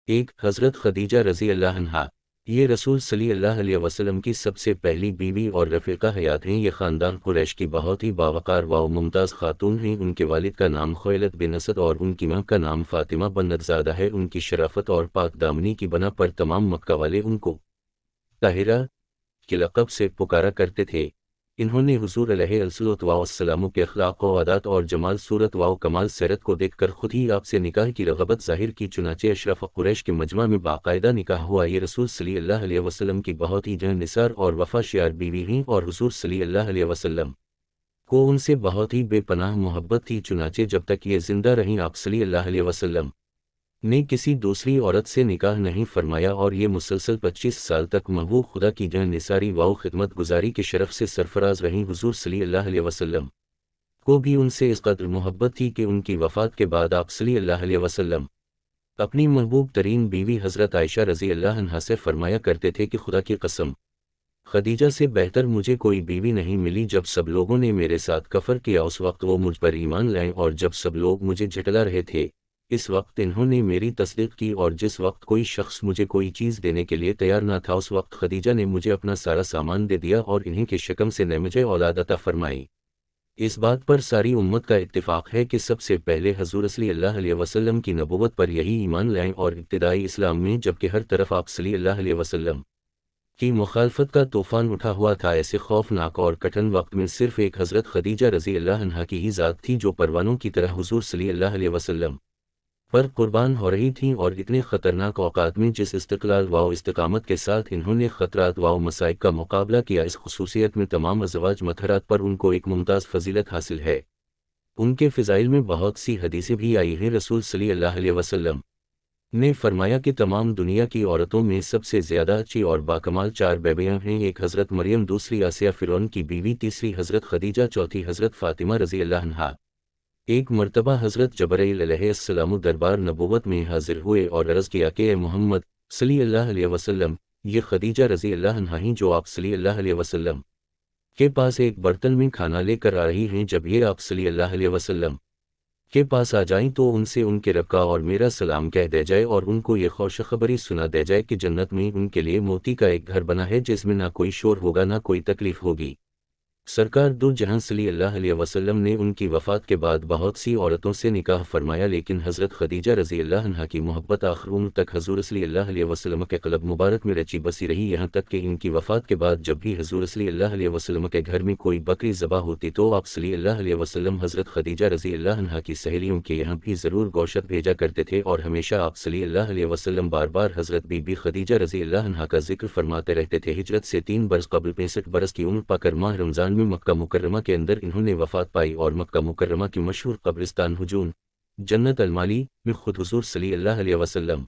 ایک حضرت خدیجہ رضی اللہ عنہا، یہ رسول صلی اللہ علیہ وسلم کی سب سے پہلی بیوی اور رفیقہ حیات ہیں۔ یہ خاندان قریش کی بہت ہی باوقار و ممتاز خاتون ہیں۔ ان کے والد کا نام خویلد بن اسد اور ان کی ماں کا نام فاطمہ بنت زادہ ہے۔ ان کی شرافت اور پاک دامنی کی بنا پر تمام مکہ والے ان کو طاہرہ کے لقب سے پکارا کرتے تھے۔ انہوں نے حضور علیہ الصلوۃ والسلام کے اخلاق و عادات اور جمال صورت و کمال سیرت کو دیکھ کر خود ہی آپ سے نکاح کی رغبت ظاہر کی، چنانچہ اشرف قریش کے مجمع میں باقاعدہ نکاح ہوا۔ یہ رسول صلی اللہ علیہ وسلم کی بہت ہی جان نثار اور وفا شیار بیوی ہیں، اور حضور صلی اللہ علیہ وسلم کو ان سے بہت ہی بے پناہ محبت تھی، چنانچہ جب تک یہ زندہ رہیں آپ صلی اللہ علیہ وسلم نے کسی دوسری عورت سے نکاح نہیں فرمایا، اور یہ مسلسل 25 سال تک محبوب خدا کی جان نثاری و خدمت گزاری کے شرف سے سرفراز رہیں۔ حضور صلی اللہ علیہ وسلم کو بھی ان سے اس قدر محبت تھی کہ ان کی وفات کے بعد آپ صلی اللہ علیہ وسلم اپنی محبوب ترین بیوی حضرت عائشہ رضی اللہ عنہا سے فرمایا کرتے تھے کہ خدا کی قسم، خدیجہ سے بہتر مجھے کوئی بیوی نہیں ملی۔ جب سب لوگوں نے میرے ساتھ کفر کیا اس وقت وہ مجھ پر ایمان لائیں، اور جب سب لوگ مجھے جھٹلا رہے تھے اس وقت انہوں نے میری تصدیق کی، اور جس وقت کوئی شخص مجھے کوئی چیز دینے کے لیے تیار نہ تھا اس وقت خدیجہ نے مجھے اپنا سارا سامان دے دیا، اور انہیں کے شکم سے نے مجھے اولاد عطا فرمائی۔ اس بات پر ساری امت کا اتفاق ہے کہ سب سے پہلے حضور صلی اللہ علیہ وسلم کی نبوت پر یہی ایمان لائیں، اور ابتدائی اسلام میں جبکہ ہر طرف آپ صلی اللہ علیہ وسلم کی مخالفت کا طوفان اٹھا ہوا تھا، ایسے خوفناک اور کٹھن وقت میں صرف ایک حضرت خدیجہ رضی اللہ عنہا کی ہی ذات تھی جو پروانوں کی طرح حضور صلی اللہ علیہ وسلم پر قربان ہو رہی تھیں، اور اتنے خطرناک اوقات میں جس استقلال و استقامت کے ساتھ انہوں نے خطرات و مصائب کا مقابلہ کیا، اس خصوصیت میں تمام ازواج مطہرات پر ان کو ایک ممتاز فضیلت حاصل ہے۔ ان کے فضائل میں بہت سی حدیثیں بھی آئی ہیں۔ رسول صلی اللہ علیہ وسلم نے فرمایا کہ تمام دنیا کی عورتوں میں سب سے زیادہ اچھی اور باکمال 4 بیویاں ہیں، ایک حضرت مریم، دوسری آسیہ فرعون کی بیوی، تیسری حضرت خدیجہ، چوتھی حضرت فاطمہ رضی اللہ عنہا۔ ایک مرتبہ حضرت جبرائیل علیہ السلام دربار نبوت میں حاضر ہوئے اور عرض کیا کہ اے محمد صلی اللہ علیہ وسلم، یہ خدیجہ رضی اللہ عنہا ہیں جو آپ صلی اللہ علیہ وسلم کے پاس ایک برتن میں کھانا لے کر آ رہی ہیں۔ جب یہ آپ صلی اللہ علیہ وسلم کے پاس آ جائیں تو ان سے ان کے رب کا اور میرا سلام کہہ دے جائے، اور ان کو یہ خوشخبری سنا دے جائے کہ جنت میں ان کے لیے موتی کا ایک گھر بنا ہے جس میں نہ کوئی شور ہوگا نہ کوئی تکلیف ہوگی۔ سرکار دو جہاں صلی اللہ علیہ وسلم نے ان کی وفات کے بعد بہت سی عورتوں سے نکاح فرمایا، لیکن حضرت خدیجہ رضی اللہ عنہا کی محبت آخر عمر تک حضور صلی اللہ علیہ وسلم کے قلب مبارک میں رچی بسی رہی، یہاں تک کہ ان کی وفات کے بعد جب بھی حضور صلی اللہ علیہ وسلم کے گھر میں کوئی بکری ذبح ہوتی تو آپ صلی اللہ علیہ وسلم حضرت خدیجہ رضی اللہ عنہا کی سہیلیوں کے یہاں بھی ضرور گوشت بھیجا کرتے تھے، اور ہمیشہ آپ صلی اللہ علیہ وسلم بار بار حضرت بی بی خدیجہ رضی اللہ عنہا کا ذکر فرماتے رہتے تھے۔ ہجرت سے 3 برس قبل 65 برس کی عمر پا کر ماہ رمضان میں مکہ مکرمہ کے اندر انہوں نے وفات پائی، اور مکہ مکرمہ کی مشہور قبرستان حجون جنت المالی میں خود حضور صلی اللہ علیہ وسلم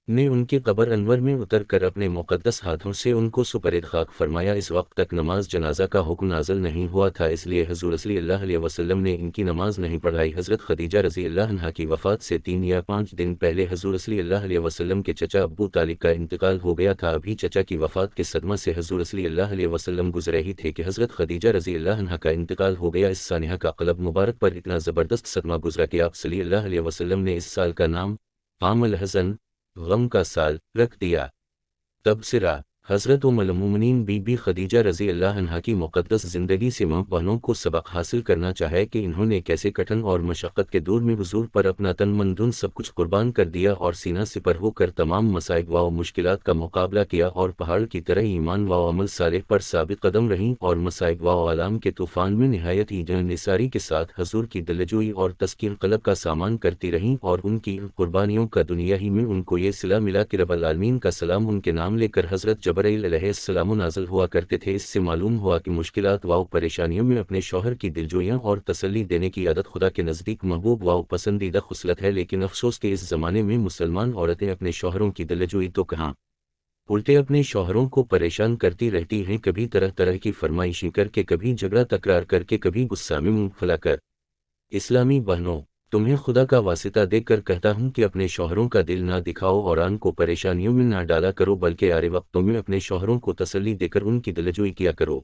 نے ان کی قبر انور میں اتر کر اپنے مقدس ہاتھوں سے ان کو سپرد خاک فرمایا۔ اس وقت تک نماز جنازہ کا حکم نازل نہیں ہوا تھا، اس لیے حضور صلی اللہ علیہ وسلم نے ان کی نماز نہیں پڑھائی۔ حضرت خدیجہ رضی اللہ عنہا کی وفات سے 3 یا 5 دن پہلے حضور صلی اللہ علیہ وسلم کے چچا ابو طالب کا انتقال ہو گیا تھا۔ ابھی چچا کی وفات کے صدمہ سے حضور صلی اللہ علیہ وسلم گزرے ہی تھے کہ حضرت خدیجہ رضی اللہ عنہا کا انتقال ہو گیا۔ اس سانحہ کا قلب مبارک پر اتنا زبردست صدمہ گزرا کہ آپ صلی اللہ علیہ وسلم نے اس سال کا نام عام الحزن، غم کا سال، رکھ دیا۔ تبصرہ: حضرت ام المومنین بی بی خدیجہ رضی اللہ عنہا کی مقدس زندگی سے ماں بہنوں کو سبق حاصل کرنا چاہے کہ انہوں نے کیسے کٹھن اور مشقت کے دور میں حضور پر اپنا تن من دھن سب کچھ قربان کر دیا، اور سینہ سپر ہو کر تمام مصائب و مشکلات کا مقابلہ کیا، اور پہاڑ کی طرح ایمان و عمل صالح پر ثابت قدم رہیں، اور مصائب و آلام کے طوفان میں نہایت ہی جان نثاری کے ساتھ حضور کی دلجوئی اور تسکین قلب کا سامان کرتی رہیں، اور ان کی قربانیوں کا دنیا ہی میں ان کو یہ صلہ ملا کہ رب العالمین کا سلام ان کے نام لے کر حضرت جبرائیل علیہ السلام نازل ہوا کرتے تھے۔ اس سے معلوم ہوا کہ مشکلات و پریشانیوں میں اپنے شوہر کی دلجوئیاں اور تسلی دینے کی عادت خدا کے نزدیک محبوب و پسندیدہ خصلت ہے، لیکن افسوس کہ اس زمانے میں مسلمان عورتیں اپنے شوہروں کی دلجوئی تو کہاں، الٹے اپنے شوہروں کو پریشان کرتی رہتی ہیں، کبھی طرح طرح کی فرمائشیں کر کے، کبھی جھگڑا تکرار کر کے، کبھی غصہ میں منہ پھلا کر۔ اسلامی بہنوں، تمہیں خدا کا واسطہ دے کر کہتا ہوں کہ اپنے شوہروں کا دل نہ دکھاؤ اور ان کو پریشانیوں میں نہ ڈالا کرو، بلکہ آرے وقتوں میں اپنے شوہروں کو تسلی دے کر ان کی دلجوئی کیا کرو۔